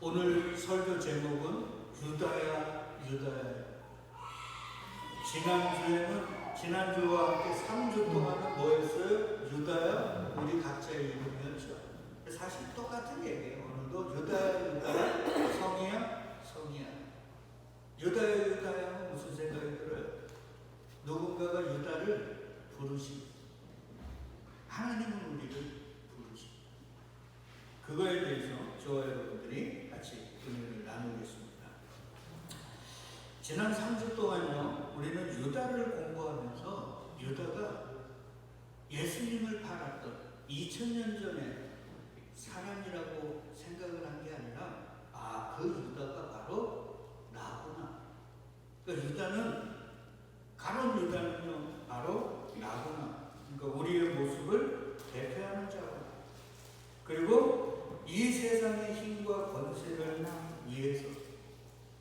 오늘 설교 제목은 유다야 유다야. 지난주와 함께 3주 동안은 뭐였어요? 유다야 우리 각자의 이름이었죠. 사실 똑같은 얘기예요. 오늘도 유다야 유다야, 성이야 성이야. 유다야 유다야 하면 무슨 생각이 들어요? 누군가가 유다를 부르시, 하나님은 우리를 부르시. 그거에 대해서 저와 여러분들이 같이 은혜를 나누겠습니다. 지난 3주 동안요, 우리는 유다를 공부하면서 유다가 예수님을 팔았던 2000년 전에 사람이라고 생각을 한 게 아니라, 그 유다가 바로 나구나. 그러니까 유다는, 가론 유다는요, 바로 나구나. 그러니까 우리의 모습을 대표하는 자구나. 그리고 이 세상의 힘과 권세를 위해서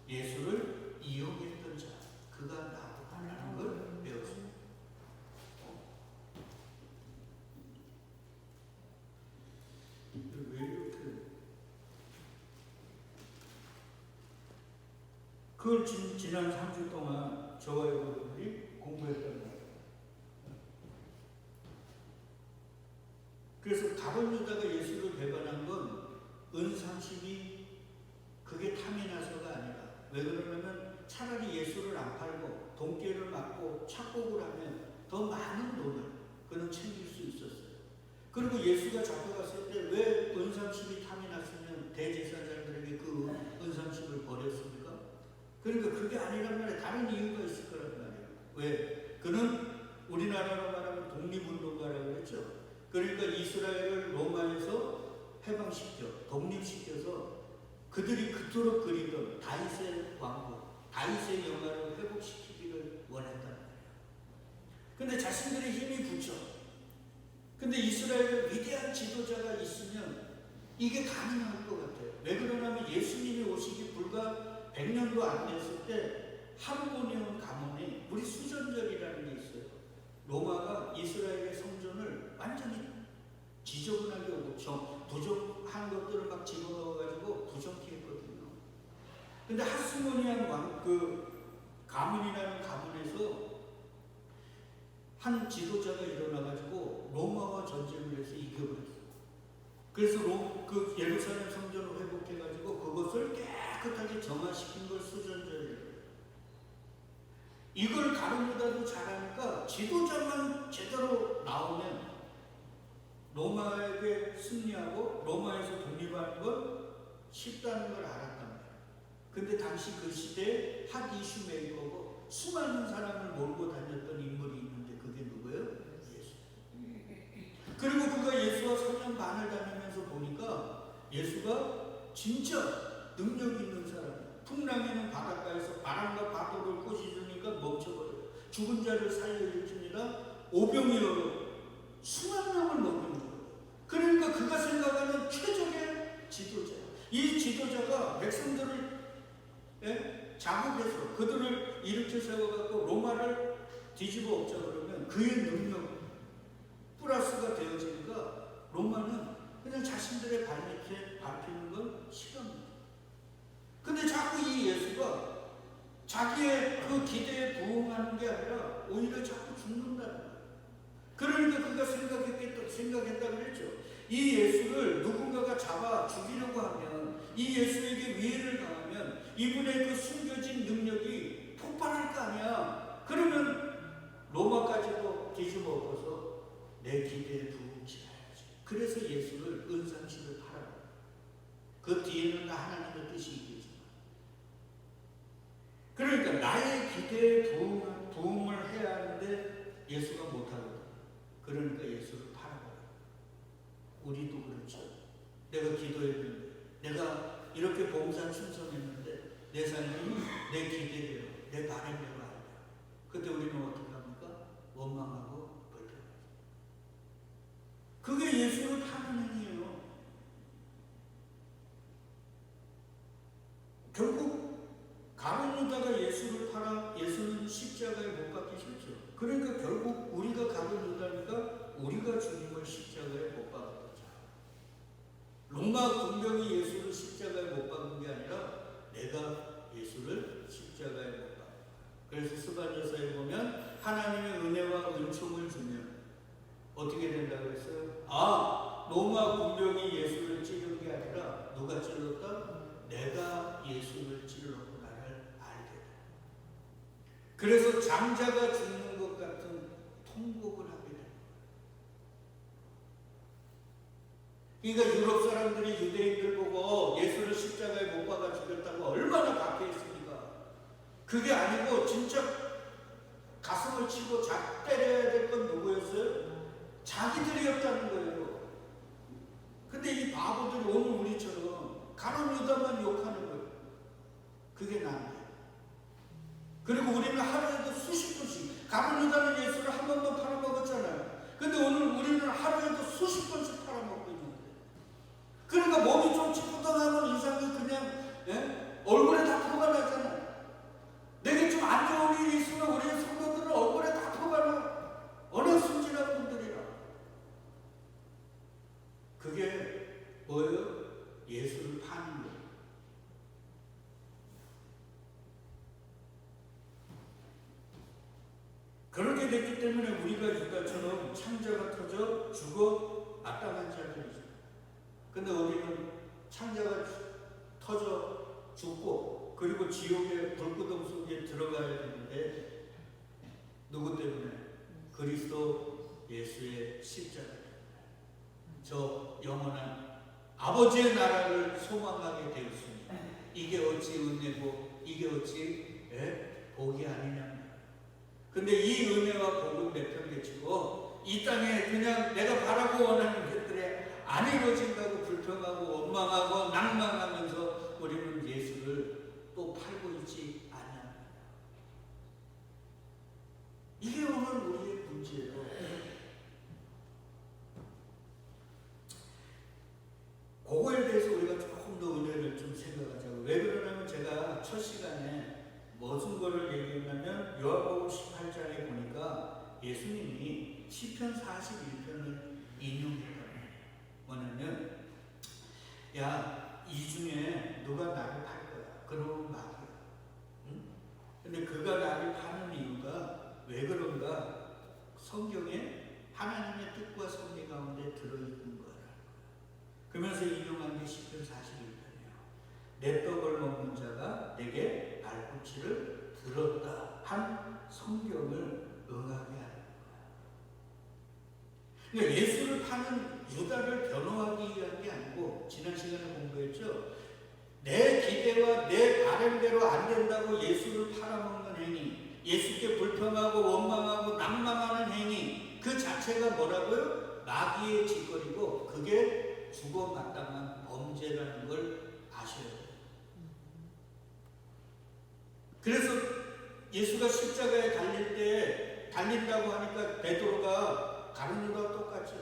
예수를 이용했던 자, 그가 나구나라는 걸 배웠습니다. 왜 이렇게? 그걸 지난 3주 동안 저와 여러분들이 공부했던 거예요. 그래서 가론 유다가 예수를 배반한 건 은30이 그게 탐이 나서가 아니라, 왜 그러냐면 차라리 예수를 안 팔고 돈깨를 맞고 착복을 하면 더 많은 돈을 그는 챙길 수 있었어요. 그리고 예수가 잡혀갔을 때 왜 은30이 탐이 났으면 대제사장들에게 그 은30을 버렸습니까? 그러니까 그게 아니란 말이에요. 다른 이유가 있을 거란 말이에요. 왜? 그는 우리나라로 말하면 독립운동가라고 했죠. 그러니까 이스라엘을 로마에서 해방시켜, 독립시켜서 그들이 그토록 그리던 다윗의 왕국, 다윗의 영화를 회복시키기를 원했단 말이에요. 근데 자신들의 힘이 붙여. 근데 이스라엘에 위대한 지도자가 있으면 이게 가능할 것 같아요. 왜 그러냐면 예수님이 오시기 불과 100년도 안 됐을 때 하르모니온 가문에 우리 수전절이라는 게 있어요. 로마가 이스라엘의 성전을 완전히 지저분하게 오고 부족한 것들을 막 집어넣어가지고 부정케 했거든요. 근데 하스모니안 가문이라는 가문에서 한 지도자가 일어나가지고 로마와 전쟁을 해서 이겨버렸어요. 그래서 그 예루살렘 성전을 회복해가지고 그것을 깨끗하게 정화시킨 걸 수전절이에요. 이걸 가론 유다도 잘하니까 지도자만 제대로 나오면 로마에게 승리하고 로마에서 독립하는 건 쉽다는 걸 알았단 말이에요. 근데 당시 그 시대에 핫 이슈 메이커고 수많은 사람을 몰고 다녔던 인물이 있는데 그게 누구예요? 예수. 그리고 그가 예수와 3년 반을 다니면서 보니까 예수가 진짜 능력 있는 사람이에요. 풍랑에는 바닷가에서 바람과 파도를 꼬시주니까 멈춰버려요. 죽은 자를 살려줍니다. 오병이어로 수만 명을 먹는 거예요. 그러니까 그가 생각하는 최적의 지도자예요. 이 지도자가 백성들을 자극해서 그들을 일으켜 세워갖고 로마를 뒤집어 엎자 그러면 그의 능력 플러스가 되어지니까 로마는 그냥 자신들의 발밑에 밟히는 건 싫어합니다. 근데 자꾸 이 예수가 자기의 그 기대에 부응하는 게 아니라 오히려 자꾸 죽는다는 거예요. 그러니까 그가 생각했다고 그랬죠. 이 예수를 누군가가 잡아 죽이려고 하면, 이 예수에게 위해를 가하면 이분의 그 숨겨진 능력이 폭발할 거 아니야. 그러면 로마까지도 뒤집어 엎어서 내 기대에 부응치 해야지. 그래서 예수를 은30을 팔아요. 그 뒤에는 하나님의 뜻이 있겠지만. 그러니까 나의 기대에 부응을 해야 하는데 예수가 못하거든. 그러니까 예수를 팔아버려. 우리도 그렇죠. 내가 기도했는데, 내가 이렇게 봉사 충성했는데 내 삶이 내 기대대로, 내 바람대로 아니야. 그때 우리는 어떻게 합니까? 원망하고 불평하죠. 그게 예수를 파는 행위예요. 결국 가론 유다가 예수를 팔아 예수는 십자가에 못 박히셨죠. 그러니까 결국 우리가 가론 유다니까 우리가 주님을 십자가에 못 박았죠. 로마 군병이 예수를 십자가에 못 박은 물질을 얻고 나를 알게 돼. 그래서 장자가 죽는 것 같은 통곡을 하게 돼. 그러니까 유럽 사람들이 유대인들 보고 예수를 십자가에 못 박아 죽였다고 얼마나 박해했습니까? 그게 아니고 진짜 가슴을 치고 때려야 될 건 누구였어요? 자기들이었다는 거예요. 근데 이 바보들이 오늘 우리처럼 가룟 유다만 욕하는 거예요. 그게 난데. 그리고 우리는 하루에도 수십 번씩, 가룟 유다는 예수를 한 번만 팔아먹었잖아요. 근데 오늘 우리는 하루에도 수십 번씩 팔아먹고 있는데. 그러니까 몸이 좀 찌뿌둥하면 이상이 그냥 얼굴에 다 표가 나잖아요. 내게 좀 안 좋은 일이 있으면 우리 성도들은 얼굴에 다 표가 나. 워낙 순진한 분들이라. 그게 뭐예요? 예수를 파는 거예요. 그렇게 됐기 때문에 우리가 유다처럼 창자가 터져 죽어 마땅한 자들이죠. 근데 우리는 창자가 터져 죽고 그리고 지옥의 불구덩 속에 들어가야 되는데 누구 때문에? 그리스도 예수의 십자가 때문에. 저 영원한 아버지의 나라를 소망하게 되었습니다. 이게 어찌 은혜고 이게 어찌 복이 아니냐. 근데 이 은혜와 복은 내팽개치고 이 땅에 그냥 내가 바라고 원하는 것들에 안 이루어진다고 불평하고 원망하고 낭망하면서 우리는 예수를 또 팔고 있지 않냐. 이게 오늘 우리의 문제예요. 그거에 대해서 우리가 조금 더 은혜를 좀 생각하자고. 왜 그러냐면 제가 첫 시간에 무슨 거를 얘기했냐면 요한복음 18장에 보니까 예수님이 시편 41편을 인용했거든요. 뭐냐면 야, 이 중에 누가 나를 팔 거야? 그러면 막이야. 응? 근데 그가 나를 파는 이유가 왜 그런가? 성경에 하나님의 뜻과 섭리 가운데 들어있는 거야. 그러면서 인용한 게 시편 41편이에요. 내 떡을 먹는 자가 내게 발꿈치를 들었다 한 성경을 응하게 하는 거야. 그러니까 예수를 파는 유다를 변호하기 위한 게 아니고 지난 시간에 공부했죠. 내 기대와 내 바램대로 안 된다고 예수를 팔아먹는 행위, 예수께 불평하고 원망하고 낭망하는 행위, 그 자체가 뭐라고요? 마귀의 짓거리고 그게 죽어 마땅한 범죄라는 걸 아셔야 돼요. 그래서 예수가 십자가에 달릴 때 달린다고 하니까 베드로가 다른 유다와 똑같이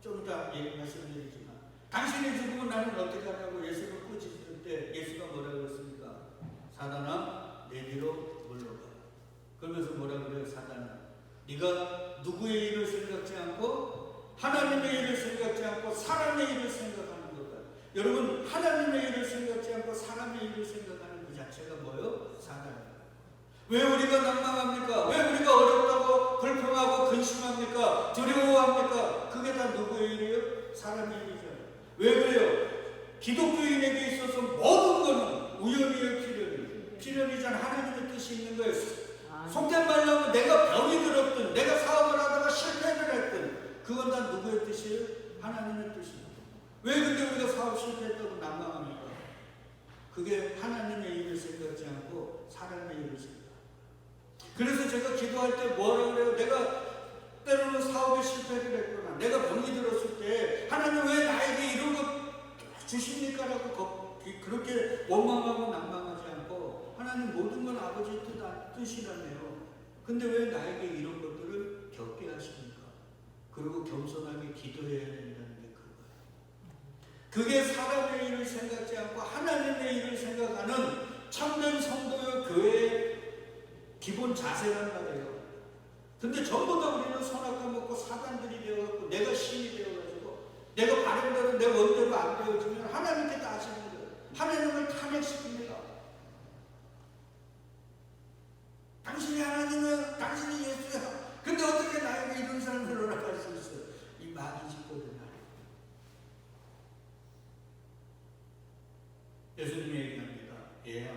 좀 이따 말씀드리지만 당신이 죽으면 나는 어떻게 하냐고 예수를 꾸짖을 때 예수가 뭐라고 했습니까? 사단아 내 뒤로 물러가. 그러면서 뭐라고 그래요? 사단아 네가 누구의 일을 생각지 않고 하나님의 일을 생각지 않고 사람의 일을 생각하는 거다. 여러분 하나님의 일을 생각지 않고 사람의 일을 생각하는 그 자체가 뭐예요? 사단이에요. 왜 우리가 낭망합니까? 왜 우리가 어렵다고 불평하고 근심합니까? 두려워합니까? 그게 다 누구의 일이에요? 사람의 일이잖아요. 왜 그래요? 기독교인에게 있어서 모든 것은 우연이에요. 필연이잖아. 하나님의 뜻이 있는 거예요. 속된 말로 하면 내가 병이 들었든 내가 사업을 하다가 실패를 했든 그건 다 누구의 뜻이에요? 하나님의 뜻이에요. 왜 근데 우리가 사업 실패했다고 낭망합니까? 그게 하나님의 일을 생각지 않고 사람의 일을 생각합니다. 그래서 제가 기도할 때 뭐라고 그래요? 내가 때로는 사업에 실패를 했거나 내가 병이 들었을 때 하나님 왜 나에게 이런 것 주십니까? 라고 그렇게 원망하고 낭망하지 않고 하나님 모든 건 아버지의 뜻이라네요. 근데 왜 나에게 이런 것들을 겪게 하십니까? 그리고 겸손하게 기도해야 된다는 게 그거예요. 그게 사람의 일을 생각지 않고 하나님의 일을 생각하는 참된 성도의 교회의 기본 자세란 말이에요. 근데 전부 다 우리는 선악과 먹고 사단들이 되어갖고 내가 신이 되어가지고 내가 바른 대로 내 원대로 안 되어지면 하나님께 따지는 거예요. 하나님을 탄핵시킵니다. 당신이 하나님은 당신이 예수야. 근데 어떻게 나에게 이런 사람을 허락할 수 있어요? 이 마귀 짓거든. 예수님이 얘기합니다. 얘야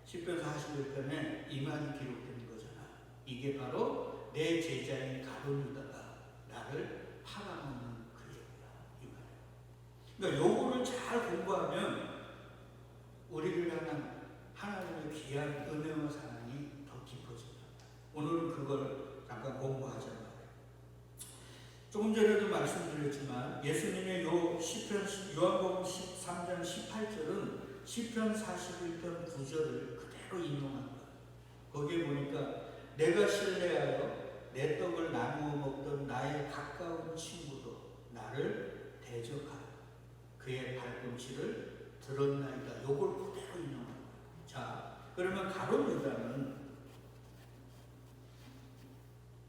시편 41편에 이 말이 기록된 거잖아. 이게 바로 내 제자인 가룟 유다가 나를 팔아먹는 그 얘기야. 이 말이야. 그러니까 요거를 잘 공부하면 우리를 향한 하나님의 귀한 은혜와 사랑이 더 깊어진다. 오늘은 그걸 잠깐 공부하자 말이에요. 조금 전에도 말씀드렸지만 예수님의 요 시편 요한복음 13장 18절은 시편 41편 9절을 그대로 인용한 거예요. 거기에 보니까 내가 신뢰하여 내 떡을 나누어 먹던 나의 가까운 친구도 나를 대적하여 그의 발꿈치를 들었나이다. 요걸 그대로 인용한 거예요. 자, 그러면 가룟 유다는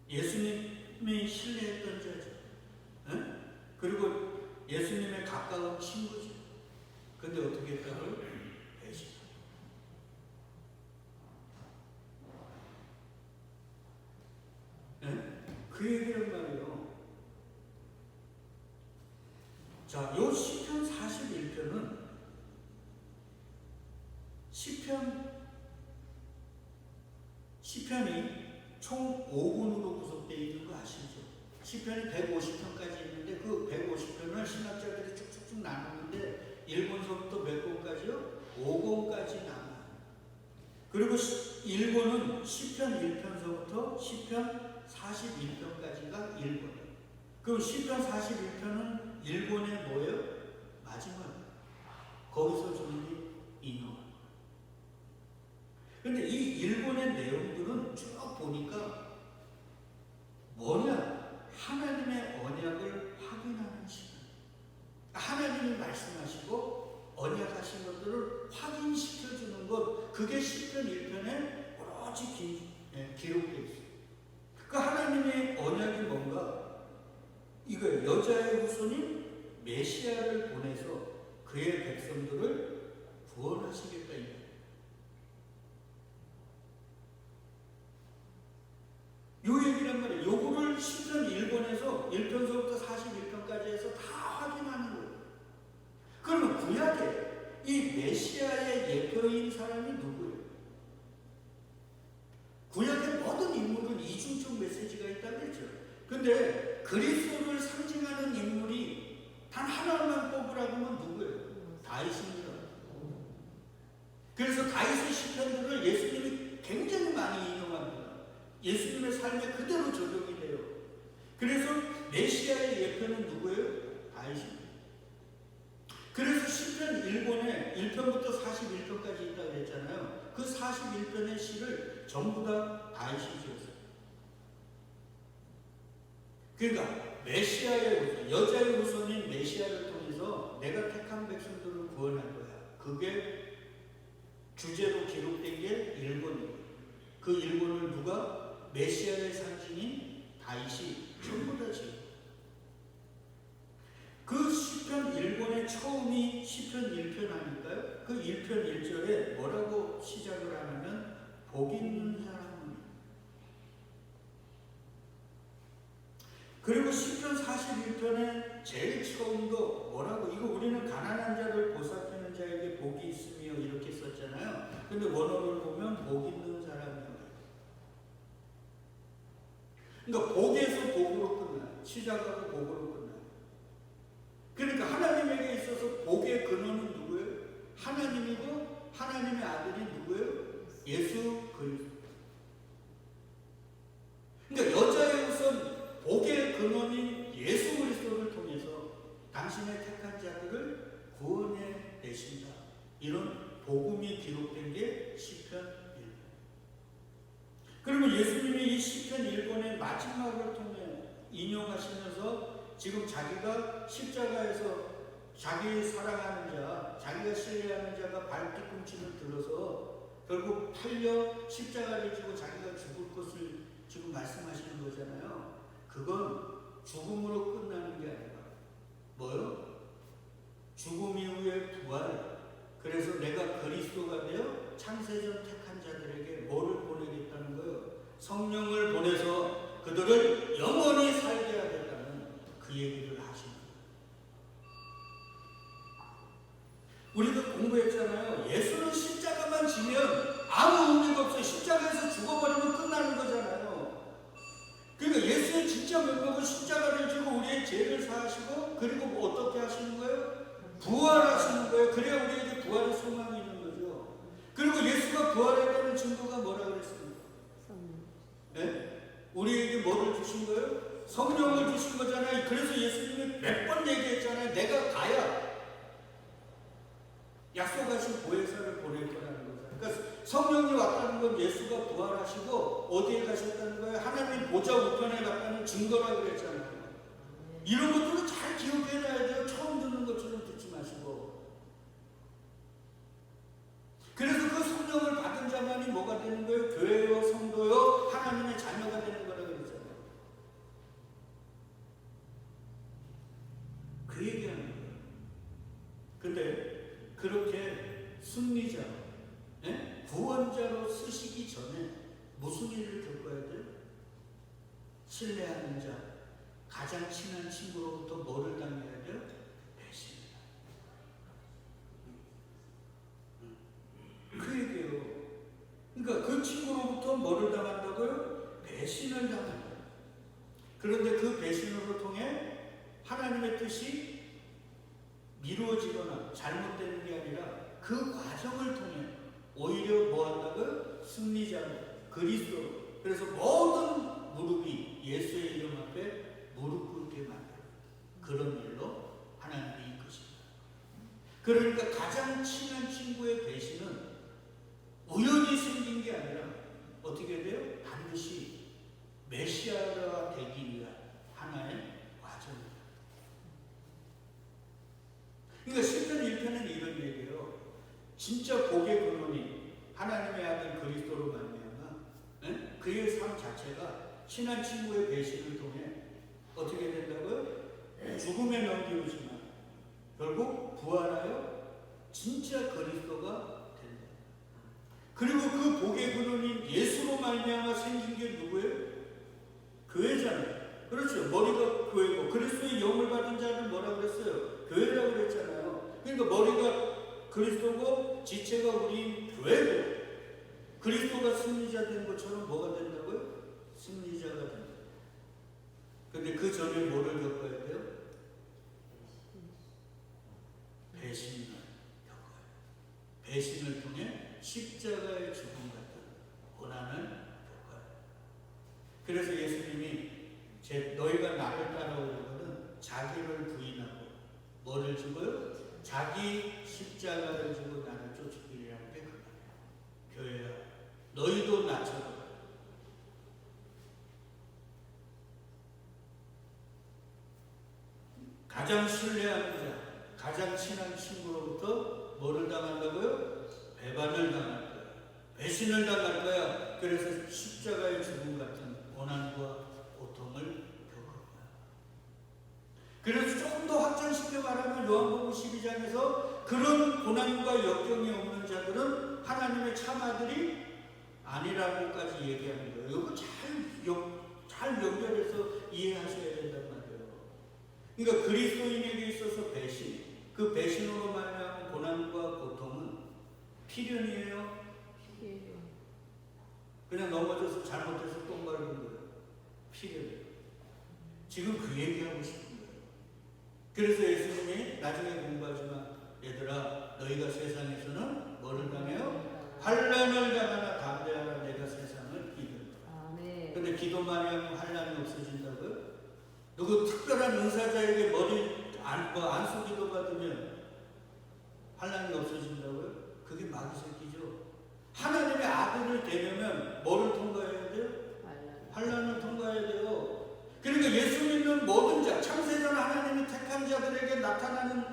예수님이 신뢰했던 자죠. 응? 그리고 예수님의 가까운 친구죠. 근데 어떻게 했다고요? 배신하고. 그 얘기란 말이에요. 자, 요 시편 41편은 시편이 총 5군으로 구성되어 있는 거 아시죠? 시편이 150편까지 있는데 그 150편을 신학자들이 쭉쭉쭉 나누는데 1권서부터 몇 권까지요? 5권까지 나눠요. 그리고 1권은 시편 1편서부터 시편 41편까지가 1권이에요. 그럼 시편 41편은 1권의 뭐예요? 마지막이에요. 거기서 주님이 인용한 거예요. 근데 이 1권의 내용들은 쭉 보니까 뭐냐? 하나님의 언약을 확인하는 시간. 하나님이 말씀하시고 언약하신 것들을 확인시켜주는 것, 그게 시편 1편에 오로지 기록되어 있어요. 그 하나님의 언약이 뭔가? 이거예요. 여자의 후손인 메시아를 보내서 그의 백성들을 구원하시겠다. 요 얘기란 말이에요. 요거를 시편 1권에서 1편서부터 41편까지 해서 다 확인하는 거예요. 그러면 구약에 이 메시아의 예표인 사람이 누구예요? 구약의 모든 인물은 이중적 메시지가 있다고 했죠. 근데 그리스도를 상징하는 인물이 단 하나만 뽑으라고 하면 누구예요? 다윗입니다. 그래서 다윗의 시편들을 예수님이 굉장히 많이 인용합니다. 예수님의 삶에 그대로 적용이 돼요. 그래서 메시아의 예표는 누구예요? 다윗입니다. 그래서 시편 1권에 1편부터 41편까지 있다고 했잖아요. 그 41편의 시를 전부 다 다윗이 지었어요. 그러니까 메시아의 여자의 후손인 메시아를 통해서 내가 택한 백성들을 구원할 거야. 그게 주제로 기록된 게 1권이에요. 그 1권을 누가? 메시아의 상징인 다윗이 전부 다 지었어요. 그 시편 1권의 처음이 시편 1편 아닐까요? 그 1편 1절에 뭐라고 시작을 하냐면 복 있는 사람은. 그리고 시편 41편의 제일 처음도 뭐라고? 이거 우리는 가난한 자를 보살피는 자에게 복이 있으며 이렇게 썼잖아요. 근데 원어를 보면 복 있는 사람이에요. 그러니까 복에서 복으로 끝나요. 시작하고 복으로 끝나요. 그러니까 하나님에게 있어서 복의 근원은 누구예요? 하나님이고 하나님의 아들이 누구예요? 예수 그리스도. 그러니까 여자의 우선 복의 근원인 예수 그리스도를 통해서 당신의 택한 자들을 구원해 내신다. 이런 복음이 기록된 게 시편 1권. 그러면 예수님이 이 시편 1권의 마지막을 통해 인용하시면서 지금 자기가 십자가에서 자기 사랑하는 자, 자기가 신뢰하는 자가 발뒤꿈치를 들어서 결국 팔려 십자가를 지고 자기가 죽을 것을 지금 말씀하시는 거잖아요. 그건 죽음으로 끝나는 게 아니라 뭐요? 죽음 이후의 부활. 그래서 내가 그리스도가 되어 창세전 택한 자들에게 뭐를 보내겠다는 거예요? 성령을 보내서 그들을 영원히 살게 하겠다는 그 얘기를 하시는 거예요. 우리가 공부했잖아요. 예수는 십자가만 지면 아무 의미가 없어요. 십자가에서 죽어버리면 끝나는 거잖아요. 그러니까 예수의 진짜 면목은 십자가를 지고 우리의 죄를 사하시고 그리고 뭐 어떻게 하시는 거예요? 부활하시는 거예요. 그래야 우리에게 부활의 소망이 있는 거죠. 그리고 예수가 부활했다는 증거가 뭐라 그랬습니까? 네? 우리에게 뭐를 주신 거예요? 성령을 주신 거잖아요. 그래서 예수님이 몇 번 얘기했잖아요. 내가 가야 약속하신 보혜사를 보낼 거라는 거잖아요. 그러니까 성령이 왔다는 건 예수가 부활하시고 어디에 가셨다는 거예요? 하나님 보좌 우편에 갔다는 증거라고 그랬잖아요. 이런 것들은 잘 기억해놔야 돼요. 처음 듣는 것처럼 듣지 마시고. 그래서 그 성령을 받은 자만이 뭐가 되는 거예요? 교회요, 성도요, 하나님의 자녀가 되는 거라고 그랬잖아요. 그 얘기하는 거예요. 근데 그렇게 승리자, 예? 구원자로 쓰시기 전에 무슨 일을 겪어야 돼요? 신뢰하는 자, 가장 친한 친구로부터 뭐를 당해야 돼요? 배신. 그 얘기예요. 그러니까 그 친구로부터 뭐를 당한다고요? 배신을 당한다. 그런데 그 배신으로 통해 하나님의 뜻이 미루어지거나 잘못되는 게 아니라 그 과정을 통해 오히려 뭐 한다고요? 승리자로, 그리스도로. 그래서 모든 무릎이 예수의 이름 앞에 무릎 꿇게 만들어요. 그런 일로 하나님이 이끄십니다. 그러니까 가장 친한 친구의 배신은 우연히 생긴 게 아니라 어떻게 돼요? 반드시 메시아가 되기 위한 하나의 과정입니다. 그러니까 시편 1편은 이런 얘기예요. 진짜 복의 근원이 하나님의 아들 그리스도로 말미암아 그의 삶 자체가 친한 친구의 배신을 통해 어떻게 된다고요? 죽음에 넘기우지만 결국 부활하여 진짜 그리스도가 된다. 그리고 그 복의 근원인 예수로 말미암아 생긴 게 누구예요? 교회잖아요. 그렇죠. 머리가 교회고 그리스도의 영을 받은 자는 뭐라 그랬어요? 교회라고 그랬잖아요. 그러니까 머리가 그리스도고 지체가 우리 교회고 그리스도가 승리자 된 것처럼 뭐가 된다고요? 승리자가 된다. 근데 그 전에 뭐를 겪어야 돼요? 배신을 겪어요. 배신을 통해 십자가의 죽음 같은 고난을 겪어요. 그래서 예수님이 너희가 나를 따라오려거든 자기를 부인하고 뭐를 지고요? 자기 십자가를 지고 나를 쫓으리라는 게 그거예요. 교회야, 너희도 나처럼 가장 신뢰하는 자, 가장 친한 친구로부터 뭐를 당한다고요? 배반을 당할 거야. 배신을 당할 거야. 그래서 십자가의 죽음 같은 고난과 고통을 겪을 거야. 그래서 조금 더 확장시켜 말하면 요한복음 12장에서 그런 고난과 역경이 없는 자들은 하나님의 참아들이 아니라고까지 얘기하는 거예요. 이거 잘 연결해서 이해하셔야 된단 말이에요. 그러니까 그리스도인에게 있어서 배신, 그 배신으로 말미암은 고난과 고통은 필연이에요. 그냥 넘어져서 잘못해서 똥 밟은 거예요. 필연이에요. 지금 그 얘기하고 싶은 거예요. 그래서 예수님이 나중에 공부하지만 얘들아 너희가 세상에서는 뭐를 당해요? 환난을 당하나 담대하라 내가 세상을 이긴다. 근데 기도만 하면 환난이 없어진다고요? 누구 특별한 은사자에게 머리 안수 기도 받으면 환난이 없어진다고요? 그게 마귀 새끼죠. 하나님의 아들을 되려면 뭐를 통과해야 돼요? 환난을 통과해야 돼요. 그러니까 예수 믿는 모든 자, 창세전 하나님이 택한 자들에게 나타나는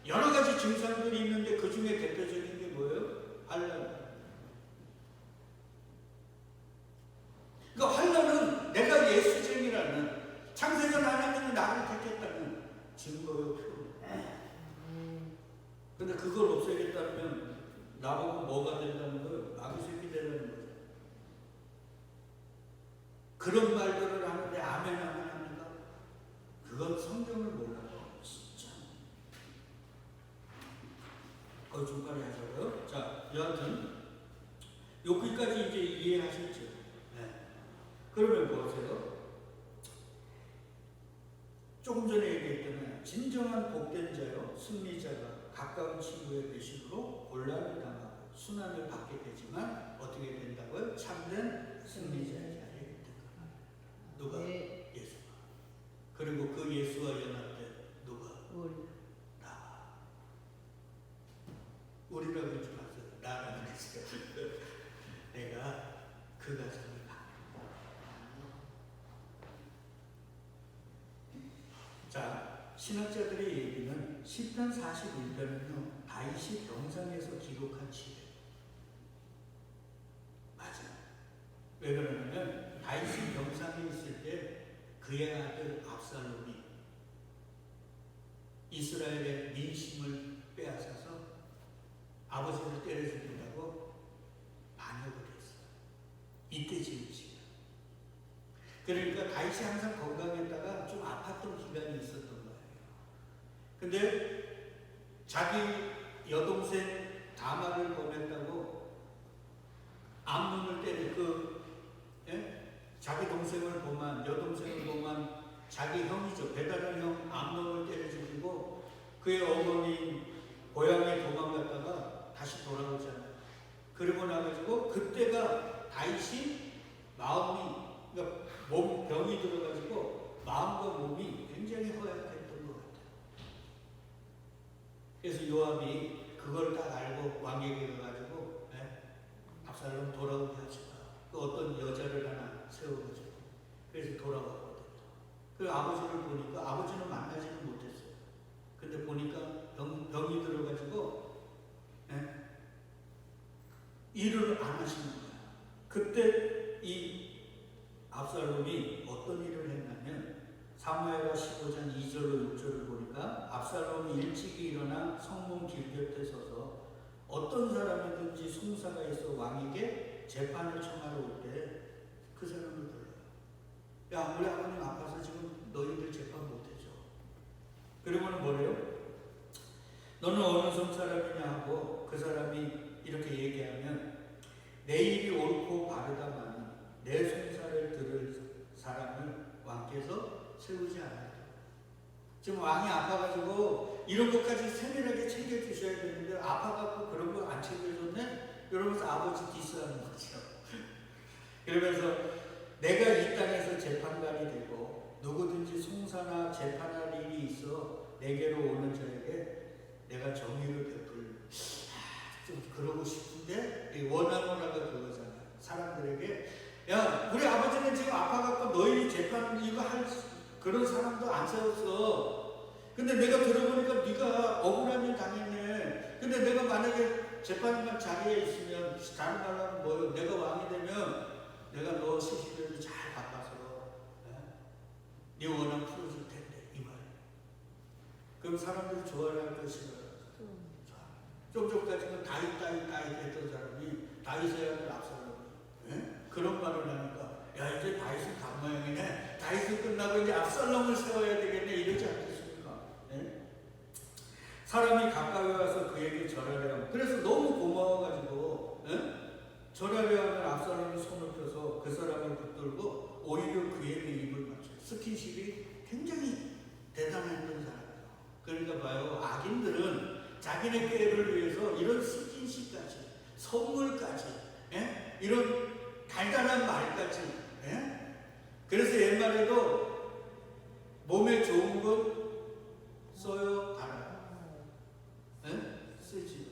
여러 가지 증상들이 있는데 그 중에 대표적인 게 뭐예요? 환난. 그러니까 환난은 내가 예수쟁이라는 창세전 하나님이 나를 택했다는 증거요, 표현. 근데 그걸 없애겠다면 나보고 뭐가 된다는 거예요? 마귀 새끼 되는 거죠. 그런 말들을 하는데 아멘 합니까? 그건 성경을 몰라요. 진짜. 거짓말 엉터리 하자고요. 자, 여하튼 여기까지 이제 이해하셨죠? 네. 그러면 보세요. 조금 전에 얘기했잖아요. 진정한 복된 자요, 승리자가 가까운 친구의 배신으로 곤란을 당하고 순환을 받게 되지만 어떻게 된다고요? 참된 승리자의 자리에 있다. 누가? 네. 예수가. 그리고 그 예수와 연합된 누가? 우리. 나. 우리라고 하지 마세요. 나라고 했어요. 내가 그 가정을 자, 신학자들의 얘기는 시편 41편은요, 다윗이 병상에서 기록한 시예요. 맞아요. 왜 그러냐면, 다윗이 병상에 있을 때 그의 아들 압살롬이 이스라엘의 민심을 빼앗아서 아버지를 때려 죽인다고 반역을 했어요. 이때 지은 시예요. 그러니까 다윗이 항상 건강했다가 좀 아팠던 기간이 있었던 거예요. 근데 자기 여동생 다말을 보냈다고 암논을 때려 자기 동생을 보면 여동생을 보면 자기 형이죠. 배다른 형 암논을 때려 죽이고 그의 어머니 고향에 도망갔다가 다시 돌아오잖아요. 그러고 나가지고 그때가 다윗이 마음이 그러니까 병이 들어가지고 마음과 몸이 굉장히 허약했던 것 같아요. 그래서 요압이 그걸 딱 알고 왕에게 가가지고 압살롬 돌아오게 하시다. 그 어떤 여자를 하나 세워가지고 그래서 돌아왔거든요. 그 아버지를 보니까 아버지는 만나지는 못했어요. 근데 보니까 병이 들어가지고 일을 안 하시는 거예요. 그때 이 압살롬이 어떤 일을 했냐면 사무엘하 15장 2절로 6절을 보니까 압살롬이 일찍이 일어나 성문 길곁에 서서 어떤 사람이든지 송사가 있어 왕에게 재판을 청하러 올 때 그 사람을 불러요. 야, 우리 아버님 아파서 지금 너희들 재판 못해줘. 그러고는 뭐래요? 너는 어느 성 사람이냐 하고 그 사람이 이렇게 얘기하면 내 일이 옳고 바르다마는 내 송사를 들을 사람을 왕께서 세우지 않아요. 지금 왕이 아파가지고 이런 것까지 세밀하게 챙겨주셔야 되는데 아파갖고 그런 거 안 챙겨줬네? 이러면서 아버지 디스하는 거죠. 그러면서 내가 이 땅에서 재판관이 되고 누구든지 송사나 재판할 일이 있어 내게로 오는 자에게 내가 정의를 베풀 좀 그러고 싶은데 원하노라가 그거잖아요. 사람들에게 야, 우리 아버지는 지금 아파갖고 너희 재판 이거 할 그런 사람도 안 세웠어. 근데 내가 들어보니까 네가 억울한 일 당했네. 근데 내가 만약에 재판관 자리에 있으면 다른 말로 하면 뭐요? 내가 왕이 되면 내가 너 시시를 잘 바꿔서 네 원한 풀어줄 텐데 이 말. 그럼 사람들이 좋아할 것이라. 좀 전까지는 다윗 했던 사람이 다윗의 아들 압살롬이 그런 말을 하니까 야 이제 다윗은 간모양이네. 다윗은 끝나고 이제 압살롬을 세워야 되겠네 이러지 않겠습니까? 사람이 가까이 와서 그에게 절하려 하면 그래서 너무 고마워가지고 절하려 하면 압살롬이 손을 펴서 그 사람을 붙들고 오히려 그에게 입을 맞춰요. 스킨십이 굉장히 대단했던 사람이에요. 그러니까 봐요. 악인들은 자기네 꾀를 위해서 이런 스킨십까지 선물까지 이런 달달한 말까지 그래서 옛말에도 몸에 좋은 것 써요 달아요. 쓰지요.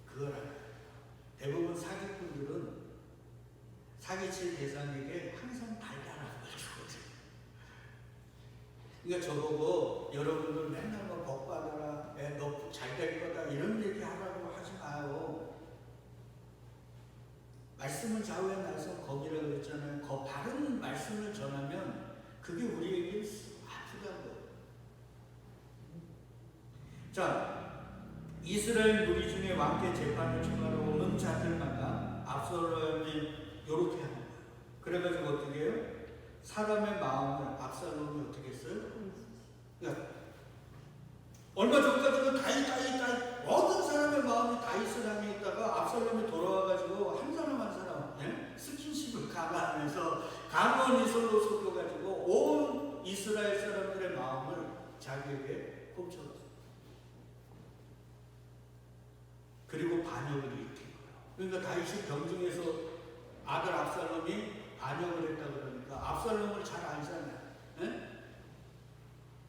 그걸 알아요. 대부분 사기꾼들은 사기칠 대상에게 항상 달달한 걸 주거든요. 그러니까 저보고 여러분들 맨날 뭐 복 받아라, 너 잘 될 거다 이런 얘기 하라고 하지 마요. 말씀은 좌우에 나서 검이라고 그랬잖아요. 바른 말씀을 전하면 그게 우리에게 아프다고. 자, 이스라엘 무리 중에 왕께 재판을 청하러 오는 자들마다 압살롬이 이렇게 하는 거예요. 그래가지고 어떻게 해요? 사람의 마음을 압살롬이 어떻게 했어요? 그러니까 얼마 전까지는 다윗 모든 사람의 마음이 다윗을 향해 있다가 압살롬이 돌아와가지고 한 사람 한 사람 스킨십을 강화하면서 강원 이슬로 속여가지고 온 이스라엘 사람들의 마음을 자기에게 훔쳐갔어요. 그리고 반역을 일으킨 거예요. 그러니까 다윗이 병중에서 아들 압살롬이 반역을 했다 그러니까 압살롬을 잘 알잖아요.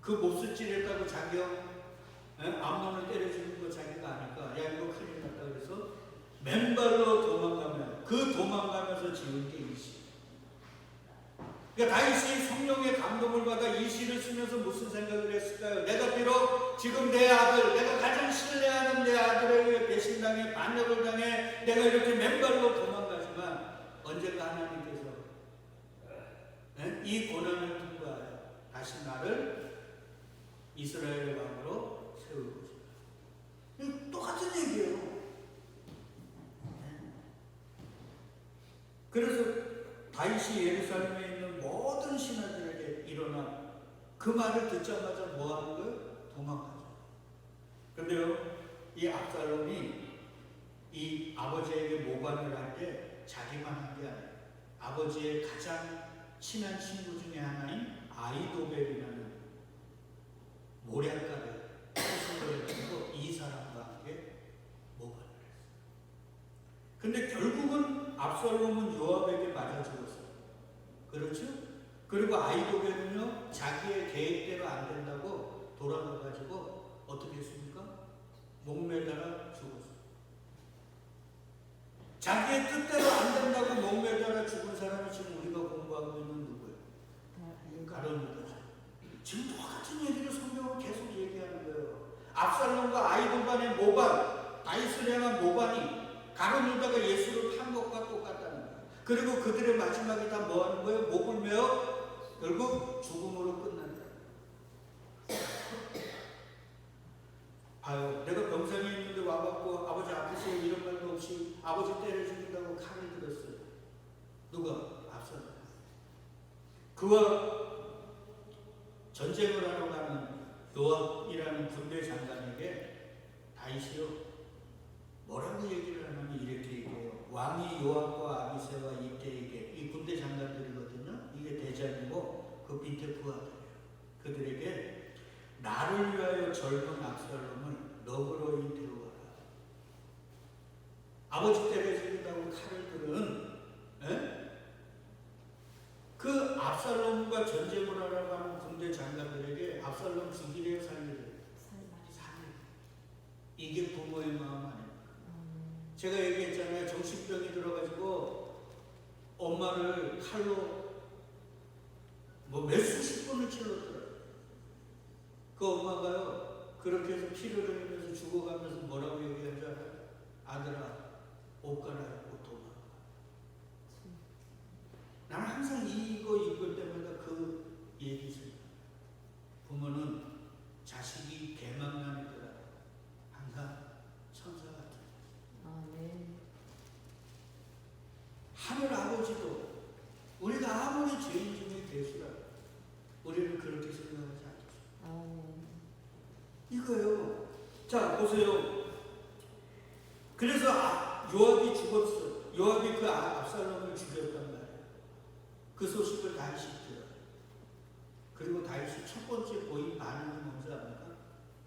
그 몹쓸질했다고 자기가 암논을 때려주는 거 자기가 아니까 야 이거 큰일 났다 그래서 맨발로 도망가면 그 도망가면서 지은 게 이 시. 그러니까 다윗이 성령의 감동을 받아 이 시를 쓰면서 무슨 생각을 했을까요? 내가 비록 지금 내 아들, 내가 가장 신뢰하는 내 아들에게 배신당해 반역을 당해 내가 이렇게 맨발로 도망가지만 언젠가 하나님께서 이 고난을 통과하여 다시 나를 이스라엘의 왕으로 세울 것이다. 똑같은 얘기예요. 그래서 다윗이 예루살렘에 있는 모든 신하들에게 일어나 그 말을 듣자마자 뭐 하는 거예요? 도망가죠. 그런데요, 이 압살롬이 이 아버지에게 모반을 할 때 자기만 한 게 아니에요. 아버지의 가장 친한 친구 중에 하나인 아이도벨이라는 모략가를 소송을 해가지고 이 사람과 함께 모반을 했어요. 근데 결국은 압살롬은 요압에게 맞아 죽었어요. 그렇죠? 그리고 아이도벨은요 자기의 계획대로 안 된다고 돌아가가지고 어떻게 했습니까? 목매달아 죽었어요. 자기의 뜻대로 안 된다고 목매달아 죽은 사람이 지금 우리가 공부하고 있는 누구예요? 가룟 유다죠. 지금 똑같은 얘기를 성경은 계속 얘기하는 거예요. 압살롬과 아이도반의 모반, 다윗을 향한 모반이 가룟 유다가 예수를 판 것과 똑같다는 거예요. 그리고 그들의 마지막에 다 뭐 하는 거예요? 목을 메어 결국 죽음으로 끝난다. 봐요. 내가 병상에 있는데 와갖고 아버지 아프세요 이런 말도 없이 아버지 때려 죽인다고 칼을 들었어요. 누가? 압살롬. 그와 전쟁을 하러 가는 요압이라는 군대 장관에게 다윗이요 뭐라고 얘기를 하냐면 이렇게 얘기해요. 왕이 요압과 아비새와 이때에게 이 군대 장관들이거든요. 이게 대장이고 그 밑에 부하들이에요. 그들에게 나를 위하여 젊은 압살롬을 너그러이 데려와라. 아버지 때려 죽인다고 칼을 들은 그 압살롬과 전쟁을 하러 가는 군대 장관들에게 압살롬 죽이래요, 살리래요? 살리래요. 이게 부모의 마음 아닙니까? 제가 얘기했잖아요. 정신병이 들어가지고 엄마를 칼로 몇 수십 번을 찔렀더라고요. 그 엄마가요 그렇게 해서 피를 흘리면서 죽어가면서 뭐라고 얘기한 줄 알아요? 아들아 옷 갈아입고 도망가. 나는 항상 이거 읽을 때마다 그 얘기 생각해요. 부모는 자식이 개망나는 거라 항상 천사 같은 네. 하늘 아버지도 우리가 아무리 죄인 중에 대수라도 우리는 그렇게 생각하지 않죠. 이거예요. 자 보세요. 그래서 요압이 죽었어. 요압이 그 압살롬을 죽였단 말이에요. 그 소식을 다윗이 들어요. 그리고 다윗이 첫 번째 보인 반응이 뭔지 압니까?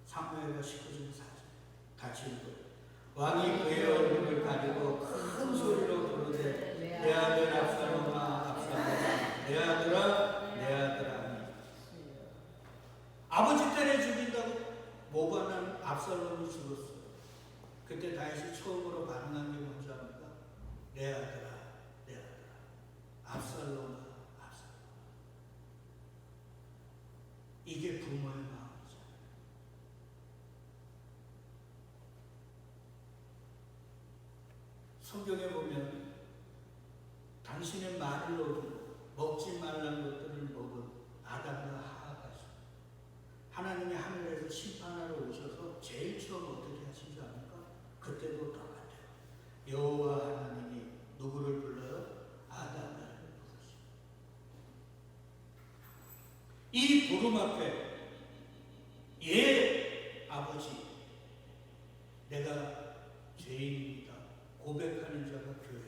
사무엘하 19장 4절 같이 읽어요. 왕이 그의 얼굴을 가리고 큰 소리로 부르되 내 아들 압살롬아 압살롬아 내 아들아 내 아들아. 아버지 때려 죽인다고 모반한 압살롬이 죽었어요. 그때 다윗이 처음으로 반응한 게 뭔지 압니까? 내 아들아 내 아들아 압살롬아 압살롬아. 이게 부모의 마음이죠. 성경에 보면 당신의 말을 어기고 먹지 말라는 것들을 먹은 아담과 하와가 있습니다. 하나님이 하늘에서 심판하러 오셔서 제일 처음 어떻게 하신 줄 압니까? 그때도 똑같아요. 여호와 하나님이 누구를 불러요? 아담을 부르시고. 이 부름 앞에 죄인입니다. 고백하는 자가 교회.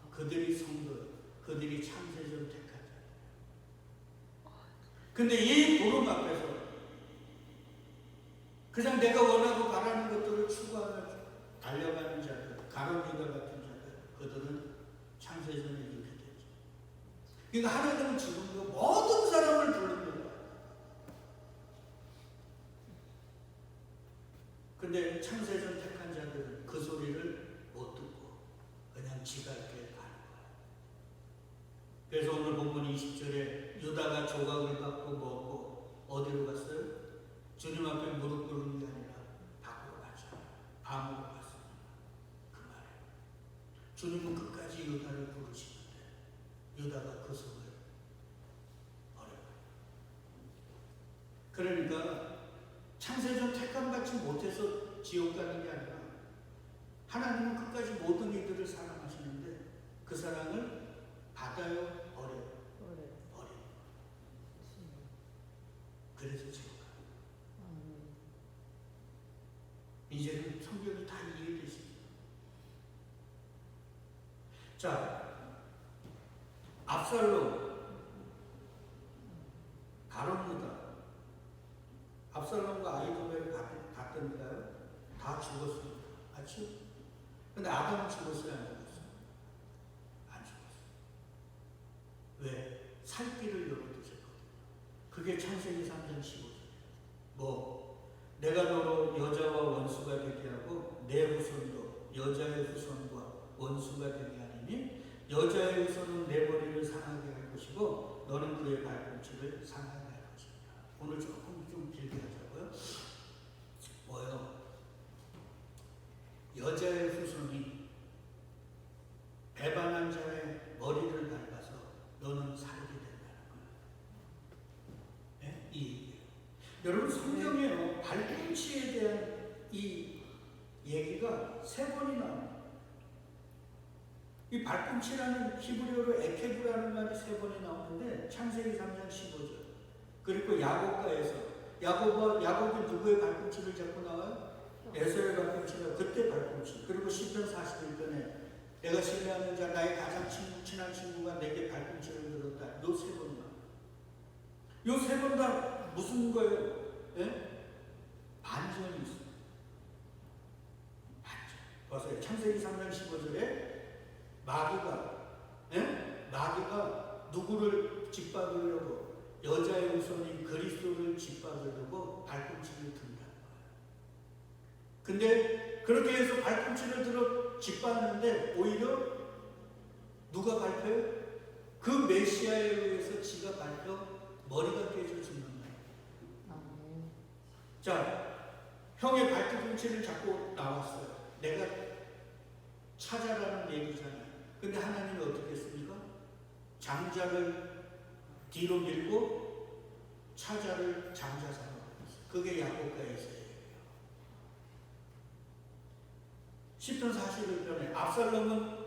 그들이 성도, 그들이 창세전 택한 자. 근데 이 부름 앞에서 그냥 내가 원하고 바라는 것들을 추구하며 달려가는 자들, 가룟 유다 같은 자들, 그들은 창세전에 이렇게 되죠. 그러니까 하나님은 지금도 모든 사람을 부릅니다. 근데 창세전 택한 자들은 그 소리를 못 듣고 그냥 지가 있게 가는 거예요. 그래서 오늘 본문 20절에 유다가 조각을 받고 먹고 어디로 갔어요? 주님 앞에 무릎 꿇는 게 아니라 밖으로 가자. 밤으로 갔습니다. 그 말이에요. 주님은 끝까지 유다를 부르시는데 유다가 그 속을 버려버려요. 그러니까 창세전 택함 받지 못해서 지옥 가는 게 아니라 하나님은 끝까지 모든 이들을 사랑하시는데 그 사랑을 받아요, 버려요? 버려요. 그래서 지옥 가요. 이제는 성경이 다 이해되십니다. 자, 압살롬, 가룟 유다. 압살롬과 아히도벨 같던가요? 다 죽었습니다. 맞죠? 근데 아담은 죽었어요, 안 죽었어요? 안 죽었어요. 왜? 살 길을 열어두셨거든요. 그게 창세기 3장 15절이에요. 내가 너로 여자와 원수가 되게 하고 내 후손도 여자의 후손과 원수가 되게 하리니 여자의 후손은 내 머리를 상하게 할 것이고 너는 그의 발꿈치를 상하게 할 것입니다. 오늘 조금 좀 길게 하자고요. 뭐요? 여자의 후손이 배반한 자의 머리를 밟아서 너는 살게 된다는 거예요. 네? 이 얘기예요. 여러분 성경에요 발꿈치에 대한 이 얘기가 3번이 나옵니다. 이 발꿈치라는 히브리어로 에케브라는 말이 3번이 나오는데 창세기 3장 15절 그리고 야곱가에서 야곱이 누구의 발꿈치를 잡고 나와요? 에서의 발꿈치가 그때 발꿈치. 그리고 시편 41편에 내가 신뢰하는 자 나의 가장 친한 친구가 내게 발꿈치를 들었다. 요 3번 나와요. 요 3번 다 무슨 거예요? 예? 반전이 있어요. 반전. 보세요. 창세기 3장 15절에 마귀가 누구를 짓밟으려고 여자의 후손인 그리스도를 짓밟으려고 발꿈치를 든다는 거예요. 근데 그렇게 해서 발꿈치를 들어 짓밟는데 오히려 누가 밟혀요? 그 메시아에 의해서 지가 밟혀 머리가 깨져 죽는 거예요. 자, 형의 발꿈치를 잡고 나왔어요. 내가 찾아라는 얘기잖아요. 근데 하나님이 어떻게 했습니까? 장자를 뒤로 밀고 차자를 장자사로 했어요. 그게 야곱가에서의 얘기예요. 시편 41편에 압살롬은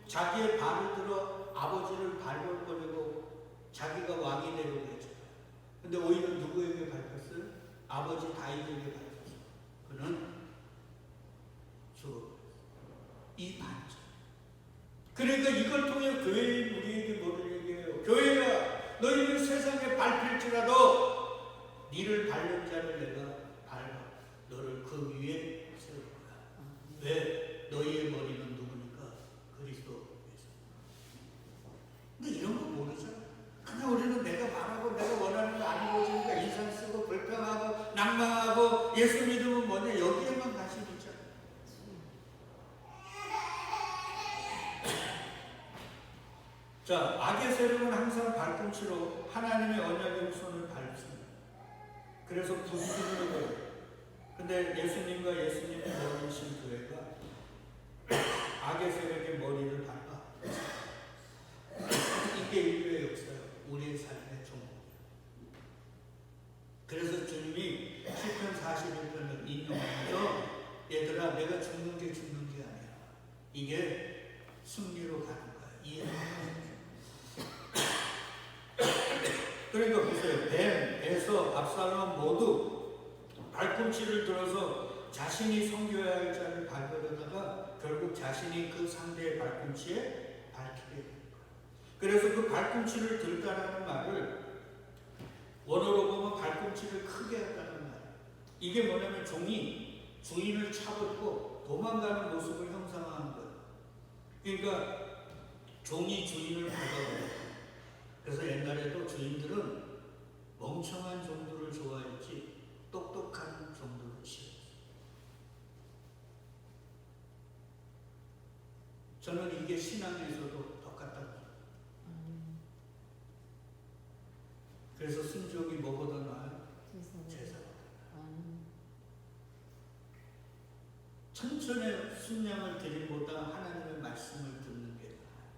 자기의 발을 들어 아버지를 밟아버리고 자기가 왕이 되려고 했잖아요. 근데 오히려 누구에게 밟혔어요? 아버지 다윗에게 밟혔어요. 그는 죽어버렸어요. 이 반전. 그러니까 이걸 통해 교회인 우리에게 뭐를 얘기해요? 교회가 너희는 세상에 밟힐지라도 니를 밟는 자를 내가 밟아 너를 그 위에 세울 거야. 왜? 너희의 머리는 누구니까? 그리스도 예수. 근데 이런 거 모르잖아. 그냥 우리는 내가 말하고 내가 원하는 거 안 이루어지니까 인상 쓰고 불평하고 낭망하고 예수 믿으면 뭐냐 여기에만 관심 있잖아. 자, 악의 세력은 항상 발꿈치로 하나님의 언약의 손을 밟습니다. 그래서 부수는 거예요. 근데 예수님과 예수님의 머리이신 교회가 악의 세력의 머리를 밟아. 이게 인류의 역사예요. 우리의 삶의 종목이에요. 그래서 주님이 시편 41편을 인용하면서 얘들아 내가 죽는 게 아니야. 이게 승리로 가는 거야. 이해해요. 그러니까 보세요. 뱀, 에서, 압살롬 모두 발꿈치를 들어서 자신이 섬겨야 할 자를 밟으려 자신이 그 상대의 발꿈치에 밟히게 되는 거예요. 그래서 그 발꿈치를 들다라는 말을 원어로 보면 발꿈치를 크게 한다는 말. 이게 뭐냐면 종이 주인을 차버리고 도망가는 모습을 형상화한 거예요. 그러니까 종이 주인을 밟아버려요. 그래서 옛날에도 주인들은 멍청한 종들을 좋아했지 똑똑한 종들을 싫어했어요. 저는 이게 신앙에서도 똑같다고 봐요. 그래서 순종이 뭐보다 나아요? 제사보다. 천천의 순양을 드림보다 하나님의 말씀을 듣는 게 나아요.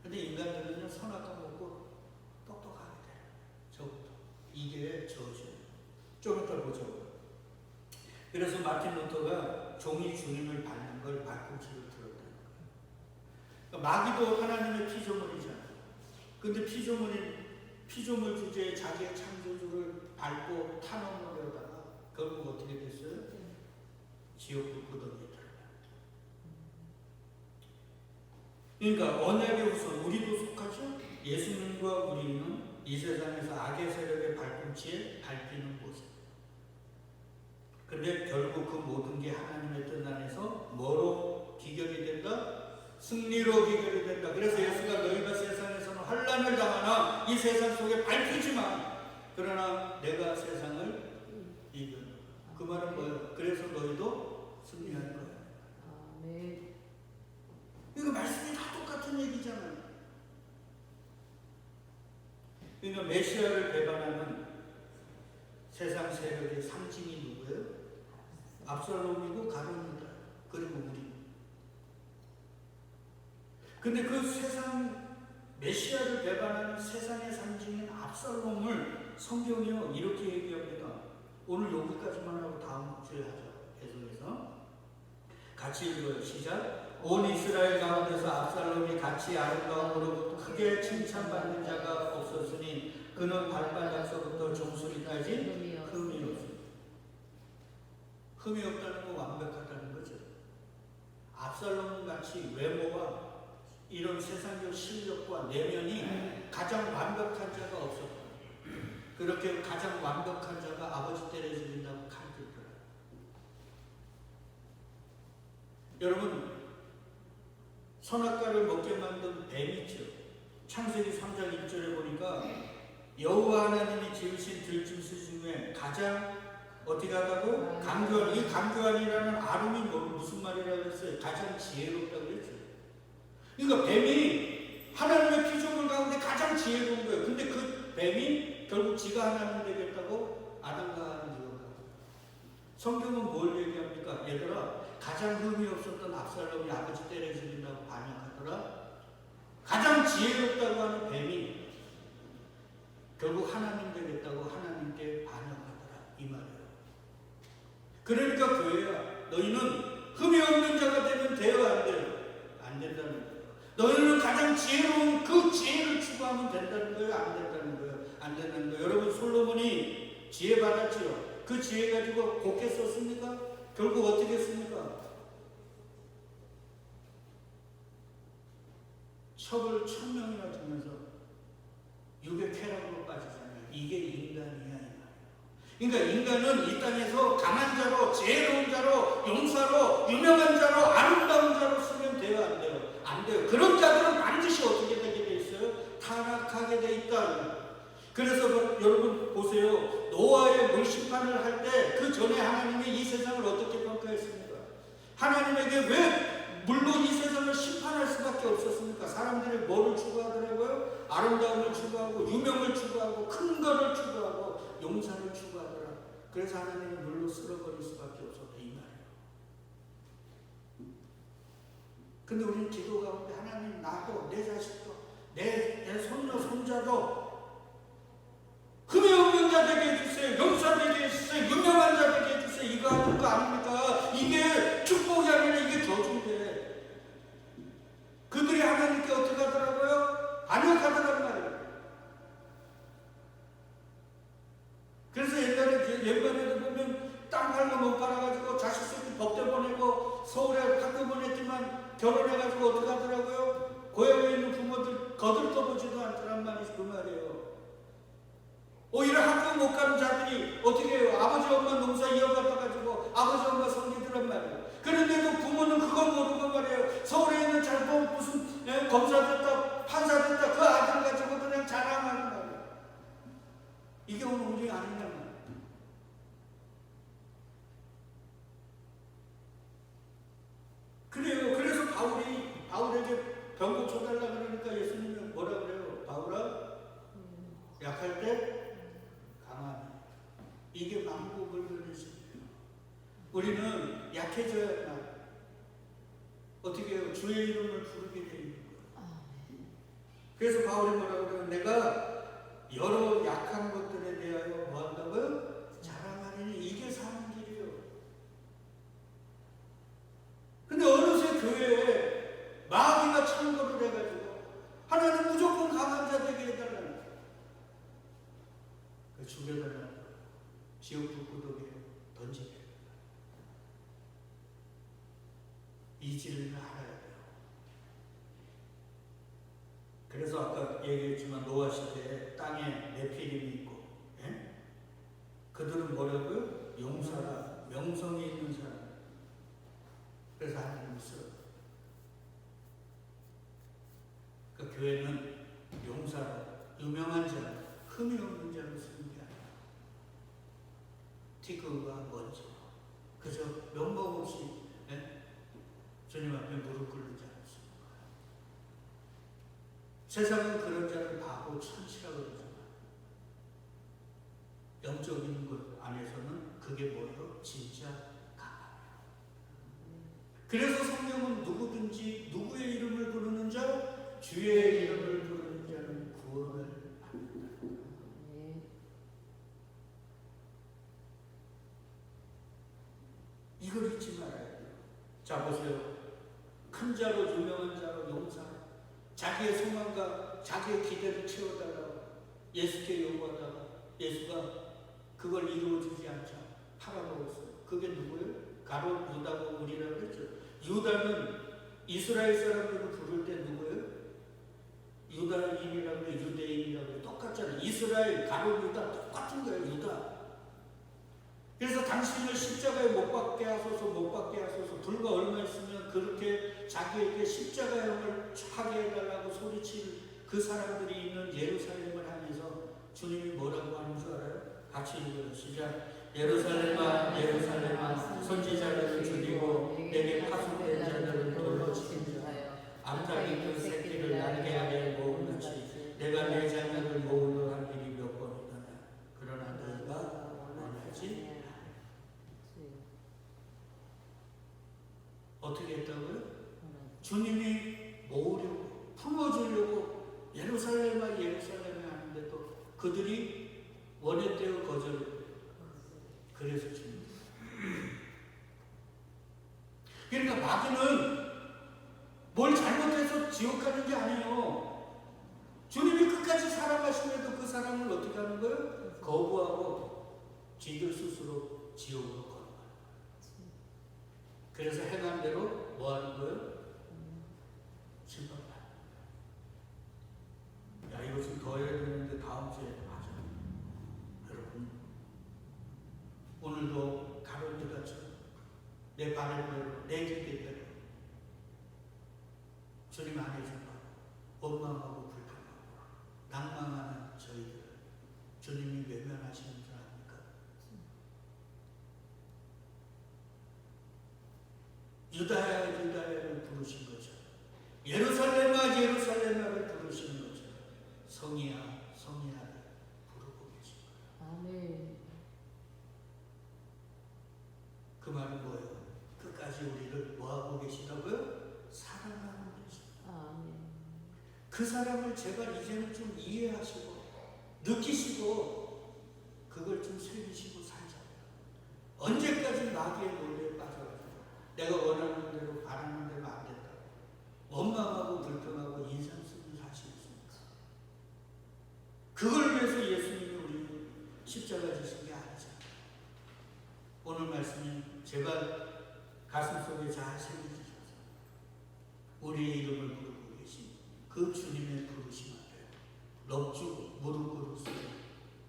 근데 인간들은요, 선악과 먹고 똑똑하게 돼요. 저부터. 이게 저주예요. 좀 이따 보죠. 그래서 마틴 루터가 종이 주인을 밟는 걸 발꿈치로 들었다는 거예요. 그러니까 마귀도 하나님의 피조물이잖아요. 근데 피조물 주제에 자기의 창조주를 밟고 탄원하려다가 결국 어떻게 됐어요? 지옥 구덩이에 들어갑니다. 그러니까 언약의 후손, 우리도 속하죠? 예수님과 우리는 이 세상에서 악의 세력의 발꿈치에 밟히는 모습. 근데 결국 그 모든 게 하나님의 뜻 안에서 뭐로 기결이 된다? 승리로 기결이 된다. 그래서 예수가 너희가 세상에서는 환난을 당하나 이 세상 속에 밟히지만 그러나 내가 세상을 이겨노라. 그 말은 뭐예요? 그래서 너희도 승리할 거예요. 네. 이거 말씀이 다 똑같은 얘기잖아요. 그러니까 메시아를 배반하는 세상 세력의 상징이 누구예요? 압살롬이고 가룟이다. 그리고 우리. 근데 그 세상 메시아를 배반하는 세상의 상징인 압살롬을 성경이요 이렇게 얘기합니다. 오늘 여기까지만 하고 다음 주에 하죠. 계속해서 같이 읽어요. 시작. 온 이스라엘 가운데서 압살롬이 같이 아름다움으로 크게 칭찬받는 자가 없었으니 그는 발바닥서부터 종소리까지 흠이 없습니다. 흠이 없다는 건 완벽하다는 거죠. 압살롬 같이 외모와 이런 세상적 실력과 내면이 가장 완벽한 자가 없었다. 그렇게 가장 완벽한 자가 아버지 때려 죽인다고 칼들더라. 여러분, 선악과를 먹게 만든 뱀이죠. 창세기 3장 1절에 보니까 여호와 하나님이 지으신 들짐승 중에 가장 어떻게 하다고? 강교한. 이 강교한이라는 아름이 무슨 말이라고 했어요? 가장 지혜롭다고 했죠. 그러니까 뱀이 하나님의 피조물 가운데 가장 지혜로운 거예요. 근데 그 뱀이 결국 지가 하나님 되겠다고 아담과 하와를 이용합니다. 성경은 뭘 얘기합니까? 얘들아, 가장 흠이 없었던 압살롬이 아버지 때려 죽인다고 반역하더라. 가장 지혜롭다고 하는 뱀이 결국 하나님 되겠다고 하나님께 반역하더라. 이 말이에요. 그러니까 교회야, 너희는 흠이 없는 자가 되면 돼요, 안 돼요? 안 된다는 거예요. 너희는 가장 지혜로운 그 지혜를 추구하면 된다는 거예요, 안 된다는 거예요? 안 된다는 거예요. 여러분, 솔로몬이 지혜 받았지요. 그 지혜 가지고 곱게 썼습니까? 결국 어떻게 했습니까? 첩을 1000명이나 두면서 육의 쾌락으로 빠지잖아요. 이게 인간이야. 그러니까 인간은 이 땅에서 강한 자로, 지혜로운 자로, 용사로, 유명한 자로, 아름다운 자로 쓰면 돼요, 안 돼요? 안 돼요. 그런 자들은 반드시 어떻게 되게 돼 있어요? 타락하게 돼 있다. 그래서 여러분 보세요. 노아의 물심판을 할 때 그 전에 하나님이 이 세상을 어떻게 평가했습니까? 하나님에게 왜 물로 이 세상을 심판할 수밖에 없었습니까? 사람들이 뭐를 추구하더라고요? 아름다움을 추구하고 유명을 추구하고 큰 거를 추구하고 용사를 추구하더라. 그래서 하나님은 물로 쓸어버릴 수밖에 없었다 이 말이에요. 근데 우리는 기도 가운데 하나님 나도 내 자식도 내 손녀 손자도 흠이 없는 자 되게 해주세요. 용사 되게 해주세요. 유명한 자 되게 해주세요. 이거 하는 거 아닙니까? 이게 축복이 아니라 이게 저주인데 그들이 하나님께 어떻게 하더라고요? 반역하더란 말이에요. 그래서 옛날에도 보면 땅 팔고 못 팔아가지고 자식 새끼 법대 보내고 서울에 학교 보냈지만 결혼해가지고 어떻게 하더라고요? 고향에 있는 부모들 거들떠보지도 않더란 말이 그 말이에요. 오히려 학교 못 가는 자들이 어떻게 해요? 아버지 엄마 농사 이어받아가지고 아버지 엄마 섬기더란 말이에요. 그런데도 부모는 그걸 모르고 말이에요. 서울에 있는 잘못 무슨 검사 됐다 판사 됐다 그 아들 가지고 그냥 자랑하는 말이에요. 이게 오늘 우리 아니냐 말이에요. 그래요. 그래서 바울에게 병고 쳐달라 그러니까 예수님은 뭐라 그래요? 바울아 약할 때 강하니. 이게 만국을 그리십니다. 우리는 약해져야만 어떻게 해요? 주의 이름을 부르게 되는 거예요. 그래서 바울이 뭐라고 그래요? 내가 여러 약한 것들에 대하여 뭐 한다고요? 자랑하리니. 이게 사는 길이에요. 근데 어느새 교회에 마귀가 참고를 해가지고 하나님 무조건 강한 자 되게 해달라는 거예요. 죽여달라는 거예요. 지옥 불구덩이에 던지게. 이 진리를 알아야 돼요. 그래서 아까 얘기했지만 노아 시대에 땅에 네피림이 있고, 예? 그들은 뭐라고요? 용사라, 명성이 있는 사람. 그래서 하나님을 써. 그 교회는 용사라, 유명한 자, 흠이 없는 자로 쓰는 게 아니라 티끌과 먼지, 그저 면목 없이 주님 앞에 무릎 꿇는 자로 쓰는 거예요. 세상은 그런 자를 바보 천치라고 그러지만 영적인 것 안에서는 그게 뭐예요? 진짜 강함이에요. 그래서 성경은 누구든지 누구의 이름을 부르는 자, 주의 이름을 부르는 자는 구원을 받는다. 이걸 잊지 말아야 돼요. 자 보세요. 큰 자로 유명한 자로 용사, 자기의 소망과 자기의 기대를 채워달라고 예수께 요구하다가 예수가 그걸 이루어주지 않자 팔아먹었어요. 그게 누구예요? 가롯, 유다고 우리라고 했죠. 유다는 이스라엘 사람들을 부를 때 누구예요? 유다인이라고 해요. 유대인이라고 해요. 똑같잖아요. 이스라엘, 가롯, 유다 똑같은 거예요. 유다. 그래서 당신을 십자가에 못 박게 하소서, 못 박게 하소서. 불과 얼마 있으면 그렇게 자기에게 십자가형을 하게 해달라고 소리칠 그 사람들이 있는 예루살렘을 향해서 주님이 뭐라고 하는 줄 알아요? 같이 읽어요. 시작. 예루살렘아, 예루살렘아, 선지자들을 죽이고 내게 파송된 자들을 돌로 치는 자, 암탉이 그 새끼를 날개하게 모으듯이 내가 내 자녀를 모으려 한 일이 몇 번이더냐. 그러나 너희가 원하지 어떻게 했다고요? 주님이 모으려고 품어주려고 예루살렘아 예루살렘에 하는데도 그들이 원했대요, 거절했대요. 그래서 주님. 그러니까 마귀는 뭘 잘못해서 지옥 가는 게 아니에요. 주님이 끝까지 사랑하시면도 그 사랑을 어떻게 하는 거예요? 거부하고 지들 스스로 지옥으로 걸어가는 거예요. 그래서 행한 대로 뭐 하는 거예요? 심판받는 거예요. 야, 이거 좀 더 해야 되는데 다음 주에 하자. 여러분, 오늘도 가론들같이 내 바람대로, 내 뜻대로 주님 안에 좀 원망하고 불평하고 낭망하는 저희들 주님이 외면하시는 줄 압니까? 유다야 유다야를 부르신 거죠. 예루살렘아 예루살렘아를 부르시는 거죠. 성이야 성이야를 부르고 계신 거예요. 아멘. 그 말은 뭐예요? 끝까지 우리를 뭐하고 계시다고요? 사랑하고 계십니다. 아멘. 그 사랑을 제발 이제는 좀 이해하시고 느끼시고 그걸 좀 새기시고 살자고요. 언제까지 마귀의 논리에 빠져가지고 내가 원하는 대로 바라는 대로 안 된다. 원망하고 불평하고 인상 쓰는 사실이십니까? 그걸 위해서 예수님이 우리를 십자가 지신 게 아니잖아요. 오늘 말씀이 제발 가슴 속에 잘 새겨주셔서 우리의 이름을 부르고 계신 그 주님의 부르심 앞에 넋주고 무릎 꿇으시고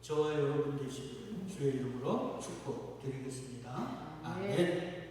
저와 여러분 되시기를 주의 이름으로 축복드리겠습니다.